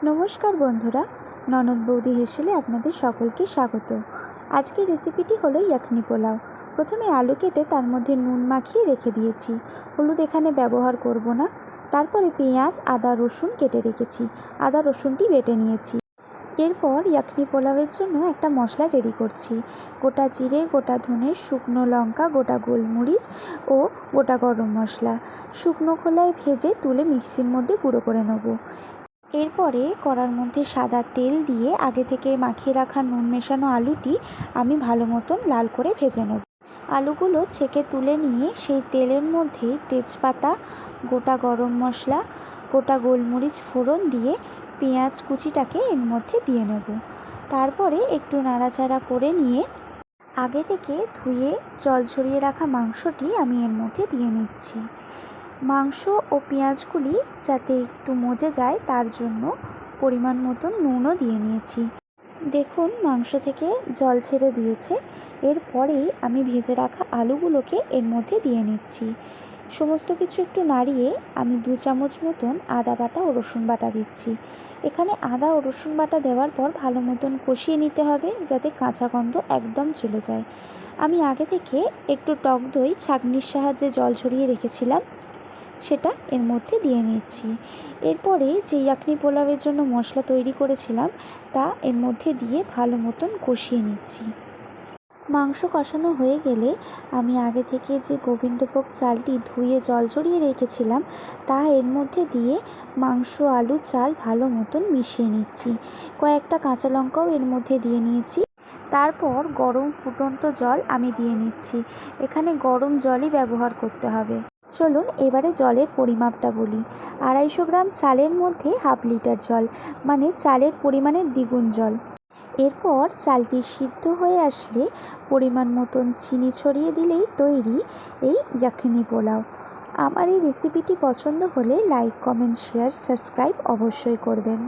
নমস্কার বন্ধুরা, ননদ বৌদি হেসেলে আপনাদের সকলকে স্বাগত। আজকের রেসিপিটি হলো ইয়াখনি পোলাও। প্রথমে আলু কেটে তার মধ্যে নুন মাখিয়ে রেখে দিয়েছি, হলুদ এখানে ব্যবহার করব না। তারপরে পেঁয়াজ, আদা, রসুন কেটে রেখেছি, আদা রসুনটি বেটে নিয়েছি। এরপর ইয়াখনি পোলাওয়ের জন্য একটা মশলা রেডি করছি। গোটা জিরে, গোটা ধনে, শুকনো লঙ্কা, গোটা গোলমরিচ ও গোটা গরম মশলা শুকনো খোলায় ভেজে তুলে মিক্সির মধ্যে গুঁড়ো করে নেব। এরপরে কড়ার মধ্যে সাদা তেল দিয়ে আগে থেকে মাখিয়ে রাখা নুন মেশানো আলুটি আমি ভালো মতন লাল করে ভেজে নেব। আলুগুলো ছেঁকে তুলে নিয়ে সেই তেলের মধ্যে তেজপাতা, গোটা গরম মশলা, গোটা গোলমরিচ ফোড়ন দিয়ে পেঁয়াজ কুচিটাকে এর মধ্যে দিয়ে নেব। তারপরে একটু নাড়াচাড়া করে নিয়ে আগে থেকে ধুয়ে জল ঝরিয়ে রাখা মাংসটি আমি এর মধ্যে দিয়ে নিচ্ছি। মাংস ও পেঁয়াজগুলি যাতে একটু মজে যায় তার জন্য পরিমাণ মতন নুনও দিয়ে নিয়েছি। দেখুন মাংস থেকে জল ছেড়ে দিয়েছে। এরপরেই আমি ভেজে রাখা আলুগুলোকে এর মধ্যে দিয়ে নিচ্ছি। সমস্ত কিছু একটু নাড়িয়ে আমি 2 চামচ মতন আদা বাটা ও রসুন বাটা দিচ্ছি। এখানে আদা ও রসুন বাটা দেওয়ার পর ভালো মতন কষিয়ে নিতে হবে যাতে কাঁচা গন্ধ একদম চলে যায়। আমি আগে থেকে একটু টক দই ছাঁকনির সাহায্যে জল ঝরিয়ে রেখেছিলাম, সেটা এর মধ্যে দিয়ে নিচ্ছি। এরপরে যে ইয়াখনি পোলাওয়ের জন্য মশলা তৈরি করেছিলাম তা এর মধ্যে দিয়ে ভালো মতন কষিয়ে নিচ্ছি। মাংস কষানো হয়ে গেলে আমি আগে থেকে যে গোবিন্দভোগ চালটি ধুয়ে জল ঝরিয়ে রেখেছিলাম তা এর মধ্যে দিয়ে মাংস, আলু, চাল ভালো মতন মিশিয়ে নিচ্ছি। কয়েকটা কাঁচা লঙ্কাও এর মধ্যে দিয়ে নিয়েছি। তারপর গরম ফুটন্ত জল আমি দিয়ে নিচ্ছি। এখানে গরম জলই ব্যবহার করতে হবে। চলুন এবারে জলের পরিমাপটা বলি। 250 গ্রাম চালের মধ্যে 1/2 লিটার জল, মানে চালের পরিমাণের দ্বিগুণ জল। এরপর চালটি সিদ্ধ হয়ে আসলে পরিমাণ মতন চিনি ছড়িয়ে দিলেই তৈরি এই ইয়াখনি পোলাও। আমার এই রেসিপিটি পছন্দ হলে লাইক, কমেন্ট, শেয়ার, সাবস্ক্রাইব অবশ্যই করবেন।